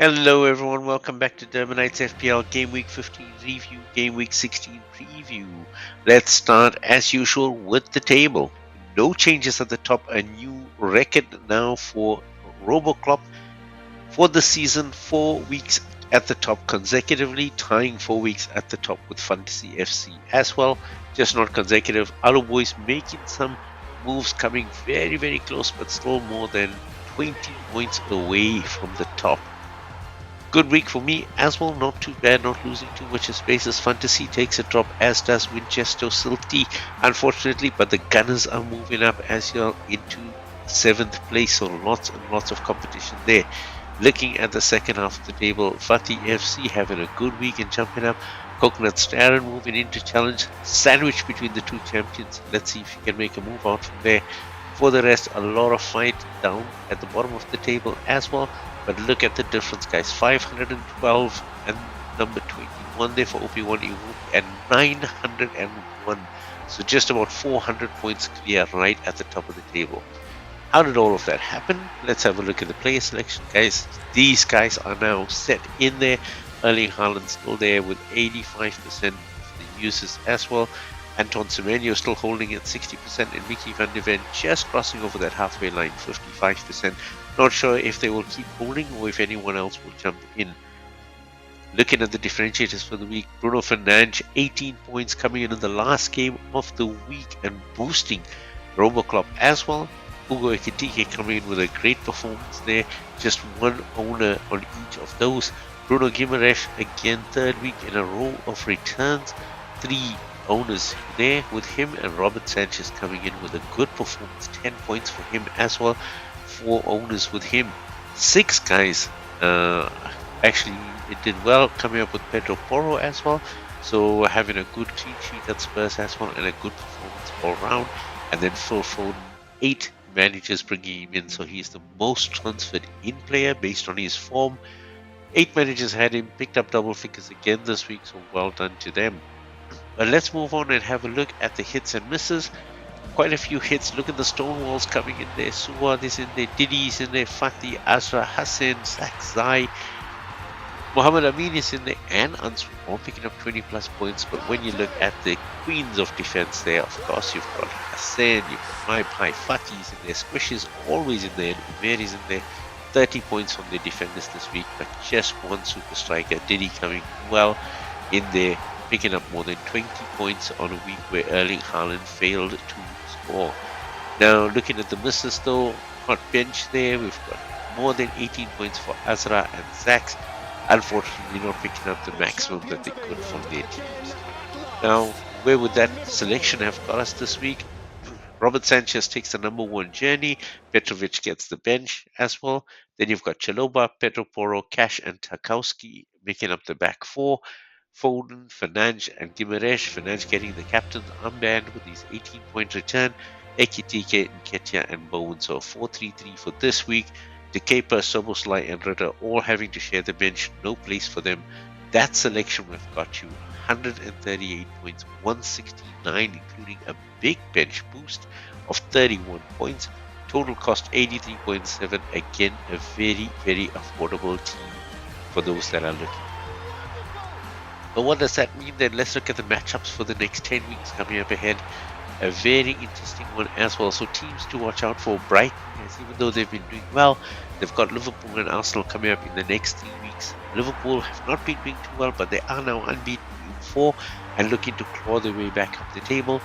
Hello everyone, welcome back to Durbanites FPL Game Week 15 review, Game Week 16 preview. Let's start as usual with the table. No changes at the top, a new record now for RoboKlopp for the season, 4 weeks at the top consecutively, tying 4 weeks at the top with Fantasy FC as well, just not consecutive. Other boys making some moves, coming very close, but still more than 20 points away from the top. Good week for me as well, not too bad, not losing too much in spaces. Fantasy takes a drop, as does Winchester Silty, unfortunately, but the Gunners are moving up as you're into 7th place, so lots and lots of competition there. Looking at the second half of the table, Fatih FC having a good week and jumping up. Coconut Starin moving into challenge, sandwich between the two champions. Let's see if you can make a move out from there. For the rest, a lot of fight down at the bottom of the table as well. But look at the difference, guys. 512 and number 21 there for OP1 Evo and 901. So just about 400 points clear right at the top of the table. How did all of that happen? Let's have a look at the player selection, guys. These guys are now set in there. Erling Haaland still there with 85% of the uses as well. Anton Semenyo still holding at 60%, and Mickey van de Ven just crossing over that halfway line, 55%. Not sure if they will keep holding or if anyone else will jump in. Looking at the differentiators for the week, Bruno Fernandes, 18 points coming in the last game of the week and boosting RoboKlopp as well. Hugo Ekitike coming in with a great performance there, just one owner on each of those. Bruno Guimaraes again, third week in a row of returns, 3 owners there with him, and Robert Sanchez coming in with a good performance, 10 points for him as well. 4 owners with him. 6 guys actually it did well, coming up with Pedro Porro as well, so having a good clean sheet at Spurs as well and a good performance all round. And then Phil Foden, 8 managers bringing him in, so he's the most transferred in player based on his form. 8 managers had him, picked up double figures again this week, so well done to them. But let's move on and have a look at the hits and misses. Quite a few hits. Look at the Stonewalls coming in there. Suwad is in there. Didi is in there. Fatih, Azra, Hassan, Zak, Zai. Muhammad Amin is in there. And Ansu all picking up 20 plus points. But when you look at the queens of defense there, of course, you've got Hassan, you've got My Pai, Fatih is in there. Squish is always in there. And Umair is in there. 30 points from the defenders this week. But just one super striker. Didi coming well in there, picking up more than 20 points on a week where Erling Haaland failed to score. Now looking at the misses though, hot bench there, we've got more than 18 points for Azra and Zax, unfortunately not picking up the maximum that they could from their teams. Now where would that selection have got us this week? Robert Sanchez takes the number 1 journey, Petrovic gets the bench as well. Then you've got Chaloba, Pedro Porro, Cash and Tarkowski making up the back 4. Foden, Fernandes and Guimaraes. Fernandes getting the captain's armband with his 18-point return. Ekitike, Nketiah and Bowen. So 4-3-3 for this week. De Kepa, Soboslai and Ritter all having to share the bench. No place for them. That selection would have got you 138 points, 169, including a big bench boost of 31 points. Total cost 83.7. Again, a very affordable team for those that are looking. But what does that mean then? Let's look at the matchups for the next 10 weeks coming up ahead. A very interesting one as well. So teams to watch out for: Brighton, as even though they've been doing well, they've got Liverpool and Arsenal coming up in the next 3 weeks. Liverpool have not been doing too well, but they are now unbeaten in 4 and looking to claw their way back up the table.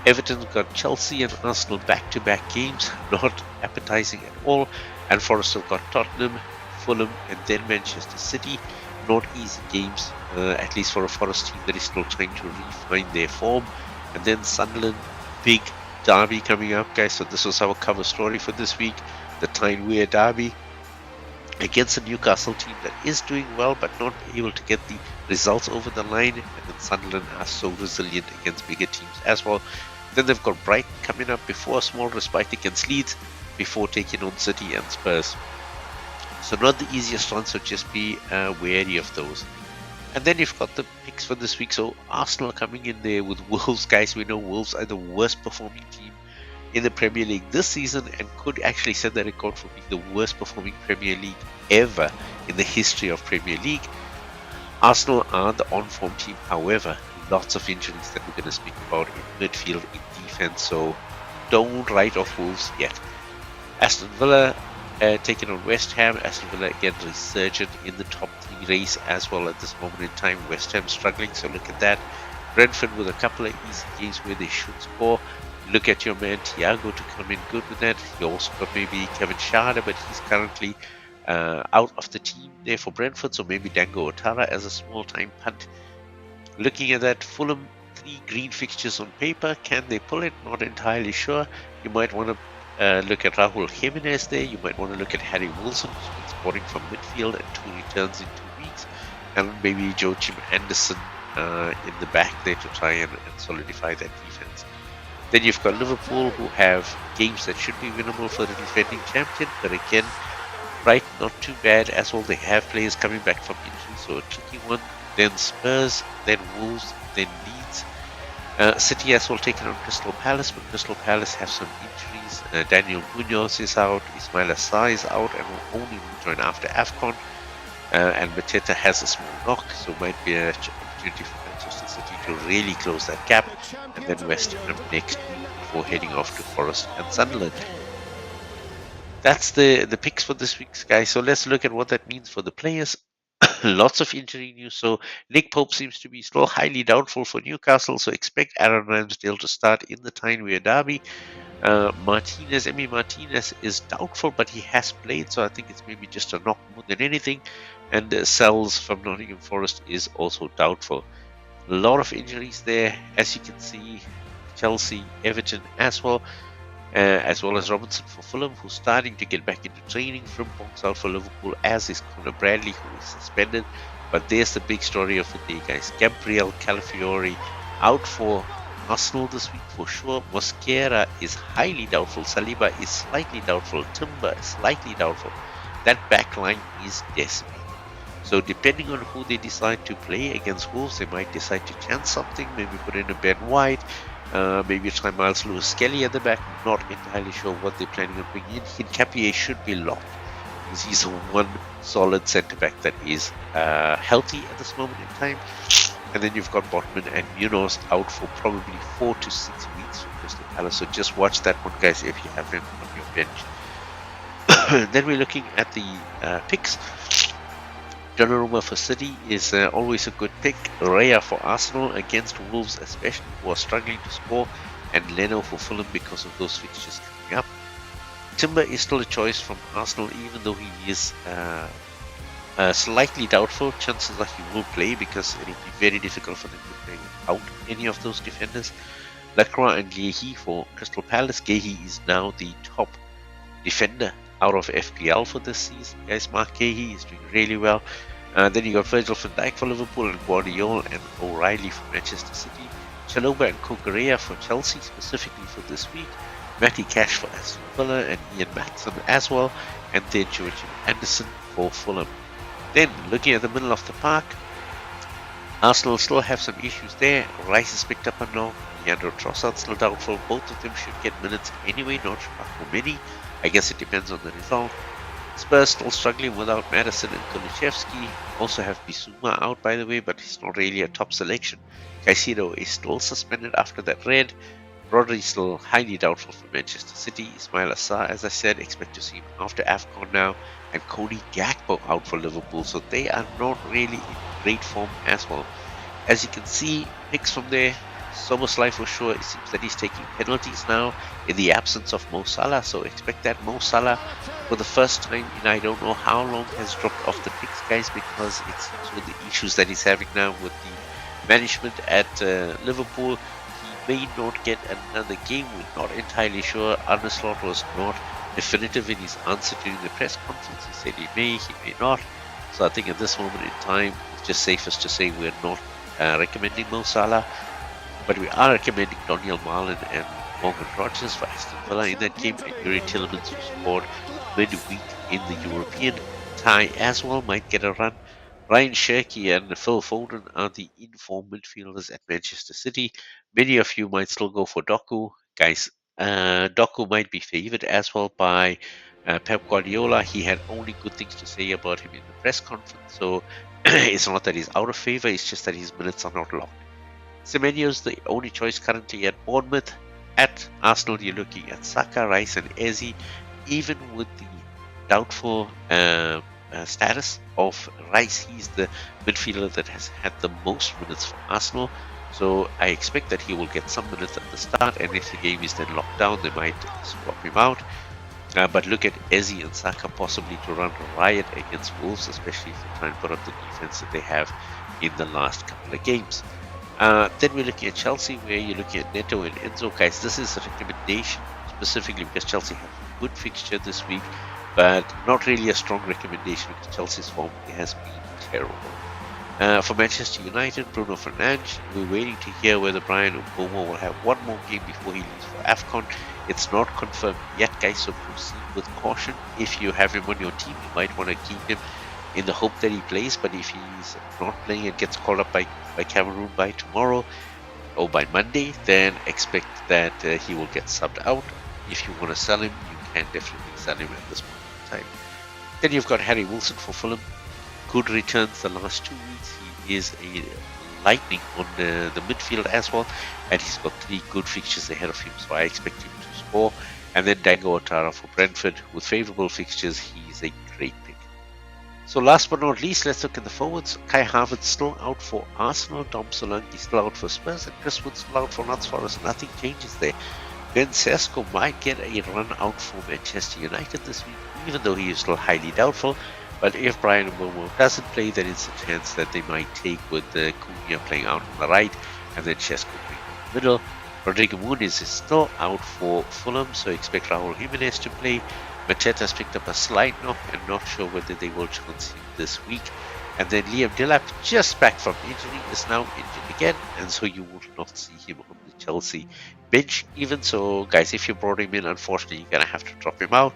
Everton's got Chelsea and Arsenal back-to-back games, not appetizing at all. And Forest have got Tottenham, Fulham and then Manchester City. Not easy games, at least for a Forest team that is still trying to refine their form. And then Sunderland, big derby coming up, guys. So this was our cover story for this week. The Tyne Wear derby against a Newcastle team that is doing well but not able to get the results over the line. And then Sunderland are so resilient against bigger teams as well. Then they've got Brighton coming up before a small respite against Leeds, before taking on City and Spurs. So not the easiest one, so just be wary of those. And then you've got the picks for this week. So Arsenal coming in there with Wolves, guys. We know Wolves are the worst performing team in the Premier League this season and could actually set the record for being the worst performing Premier League ever in the history of Premier League. Arsenal are the on-form team, however, lots of injuries that we're going to speak about in midfield, in defense, so don't write off Wolves yet. Aston Villa taking on West Ham. Aston Villa again resurgent in the top 3 race as well at this moment in time. West Ham struggling, so look at that. Brentford with a couple of easy games where they should score. Look at your man Thiago to come in good with that. You also got maybe Kevin Schade, but he's currently out of the team there for Brentford, so maybe Dango Otara as a small-time punt. Looking at that, Fulham 3 green fixtures on paper. Can they pull it? Not entirely sure. You might want to look at Raúl Jiménez there. You might want to look at Harry Wilson, who's been scoring from midfield and 2 returns in 2 weeks. And maybe Joachim Anderson in the back there to try and solidify that defense. Then you've got Liverpool, who have games that should be winnable for the defending champion, but again, right, not too bad as well. They have players coming back from injury, so a tricky one. Then Spurs, then Wolves, then Leeds. City as well taking on Crystal Palace, but Crystal Palace have some injuries. Daniel Munoz is out, Ismail Assar is out, and will only rejoin after AFCON. And Mateta has a small knock, so might be an opportunity for Manchester City to really close that gap. And then West Ham next week before heading off to Forest and Sunderland. That's the picks for this week, guys. So let's look at what that means for the players. Lots of injury news. So Nick Pope seems to be still highly doubtful for Newcastle. So expect Aaron Ramsdale to start in the Tyne derby. Emi Martinez is doubtful, but he has played, so I think it's maybe just a knock more than anything. And Sells from Nottingham Forest is also doubtful. A lot of injuries there, as you can see. Chelsea, Everton as well as Robinson for Fulham, who's starting to get back into training. Frimpong's out for Liverpool, as is Conor Bradley, who is suspended. But there's the big story of the day, guys. Gabriel Calafiori out for Arsenal this week for sure. Mosquera is highly doubtful. Saliba is slightly doubtful. Timber is slightly doubtful. That back line is decimated. So depending on who they decide to play against Wolves, they might decide to chance something. Maybe put in a Ben White. Maybe try Miles Lewis-Skelly at the back. Not entirely sure what they're planning on bringing in. Hincapié should be locked, because he's one solid centre-back that is healthy at this moment in time. And then you've got Botman and Munoz out for probably 4 to 6 weeks for Crystal Palace. So just watch that one, guys, if you have him on your bench. Then we're looking at the picks. Donnarumma for City is always a good pick. Raya for Arsenal against Wolves, especially, who are struggling to score. And Leno for Fulham because of those fixtures coming up. Timber is still a choice from Arsenal, even though he is slightly doubtful. Chances are he will play, because it will be very difficult for them to play without any of those defenders. Lacroix and Guéhi for Crystal Palace. Guéhi is now the top defender out of FPL for this season. Guys, Mark Guéhi is doing really well. Then you got Virgil van Dijk for Liverpool, and Guardiola and O'Reilly for Manchester City. Chalobah and Cucurella for Chelsea, specifically for this week. Matty Cash for Aston Villa, and Ian Maatson as well. And then Joachim Anderson for Fulham. Then, looking at the middle of the park, Arsenal still have some issues there. Rice has picked up a knock. Leandro Trossard still doubtful. Both of them should get minutes anyway, not sure how many. I guess it depends on the result. Spurs still struggling without Madison and Kulusevski. Also have Bissouma out, by the way, but he's not really a top selection. Caicedo is still suspended after that red. Rodri still highly doubtful for Manchester City. Ismail Assar, as I said, expect to see him after AFCON now. And Cody Gakpo out for Liverpool, so they are not really in great form as well. As you can see, picks from there. Soboslai for sure. It seems that he's taking penalties now in the absence of Mo Salah, so expect that. Mo Salah, for the first time in I don't know how long, has dropped off the picks, guys, because it seems with the issues that he's having now with the management at Liverpool, he may not get another game. We're not entirely sure. Arne Slot was not definitive in his answer during the press conference. He said he may not. So I think at this moment in time, it's just safest to say we're not recommending Mo Salah. But we are recommending Daniel Marlin and Morgan Rogers for Aston Villa in that game, and Yuri Tielemans, who scored midweek in the European tie as well, might get a run. Ryan Cherki and Phil Foden are the informed midfielders at Manchester City. Many of you might still go for Doku. Guys, Doku might be favored as well by Pep Guardiola. He had only good things to say about him in the press conference, so it's not that he's out of favor, it's just that his minutes are not locked. Semenyo's the only choice currently at Bournemouth. At Arsenal, you're looking at Saka, Rice, and Eze. Even with the doubtful status of Rice, he's the midfielder that has had the most minutes for Arsenal. So I expect that he will get some minutes at the start, and if the game is then locked down, they might swap him out. But look at Eze and Saka possibly to run riot against Wolves, especially if they try and put up the defense that they have in the last couple of games. Then we're looking at Chelsea, where you're looking at Neto and Enzo. Guys, this is a recommendation specifically because Chelsea have a good fixture this week, but not really a strong recommendation because Chelsea's form has been terrible. For Manchester United, Bruno Fernandes, we're waiting to hear whether Brian Mbeumo will have one more game before he leaves for AFCON. It's not confirmed yet, guys, so proceed with caution. If you have him on your team, you might want to keep him in the hope that he plays, but if he's not playing and gets called up by Cameroon by tomorrow or by Monday, then expect that he will get subbed out. If you want to sell him, you can definitely sell him at this point in time. Then you've got Harry Wilson for Fulham. Good returns the last 2 weeks. He is a lightning on the midfield as well, and he's got 3 good fixtures ahead of him, so I expect him to score. And then Dango Ouattara for Brentford. With favourable fixtures, he's a great pick. So last but not least, let's look at the forwards. Kai Havertz still out for Arsenal, Dom Solanke still out for Spurs, and Chris Wood still out for Notts Forest. Nothing changes there. Ben Sesko might get a run out for Manchester United this week, even though he is still highly doubtful. But if Brian Mbeumo doesn't play, then it's a chance that they might take with Cunha playing out on the right and then Sesko playing in the middle. Rodrigo Muniz is still out for Fulham, so expect Raul Jimenez to play. Mateta's picked up a slight knock and not sure whether they will chance him this week. And then Liam Delap, just back from injury, is now injured again, and so you will not see him on the Chelsea bench even. So guys, if you brought him in, unfortunately you're going to have to drop him out.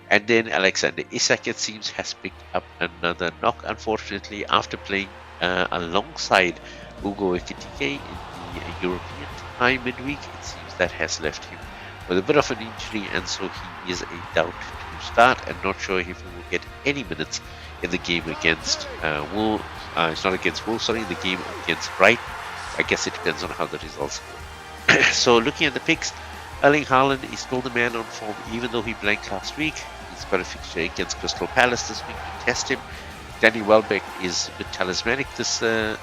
And then Alexander Isak, it seems, has picked up another knock, unfortunately, after playing alongside Ugo Ekitike in the European tie midweek. It seems that has left him with a bit of an injury, and so he is a doubt to start, and not sure if he will get any minutes in the game against Wolves. It's not against Wolves, sorry, in the game against Brighton. I guess it depends on how the results go. So looking at the picks, Erling Haaland is still the man on form, even though he blanked last week. He's got a fixture against Crystal Palace this week to test him. Danny Welbeck is a bit talismanic this season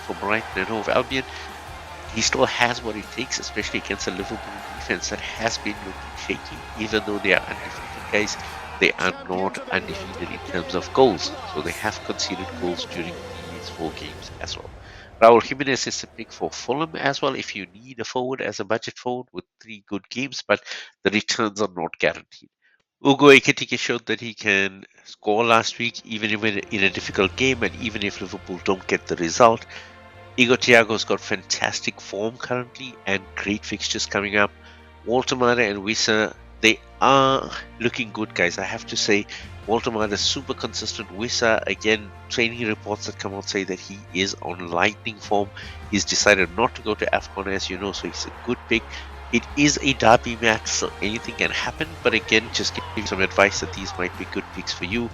for Brighton and Hove Albion. He still has what it takes, especially against a Liverpool defense that has been looking shaky. Even though they are undefeated, guys, they are not undefeated in terms of goals. So they have conceded goals during these 4 games as well. Raul Jimenez is a pick for Fulham as well if you need a forward as a budget forward with 3 good games, but the returns are not guaranteed. Ugo Ekitike showed that he can score last week, even in a difficult game, and even if Liverpool don't get the result. Igor Thiago's got fantastic form currently and great fixtures coming up. Walter Mada and Wissa, they are looking good, guys. I have to say, Walter Mada is super consistent. Wissa, again, training reports that come out say that he is on lightning form. He's decided not to go to AFCON, as you know, so he's a good pick. It is a derby match, so anything can happen. But again, just give you some advice that these might be good picks for you.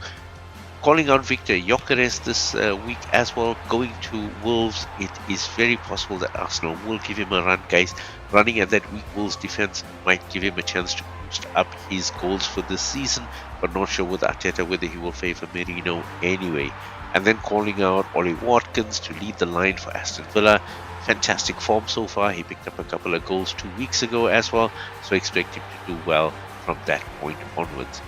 Calling out Victor Gyökeres this week as well, going to Wolves. It is very possible that Arsenal will give him a run, guys. Running at that weak Wolves defense might give him a chance to boost up his goals for this season, but not sure with Arteta whether he will favour Merino anyway. And then calling out Ollie Watkins to lead the line for Aston Villa. Fantastic form so far. He picked up a couple of goals 2 weeks ago as well, so expect him to do well from that point onwards.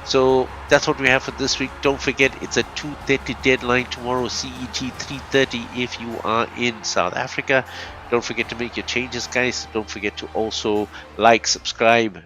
So that's what we have for this week. Don't forget, it's a 2:30 deadline tomorrow, CET 3:30 if you are in South Africa. Don't forget to make your changes, guys. Don't forget to also like, subscribe.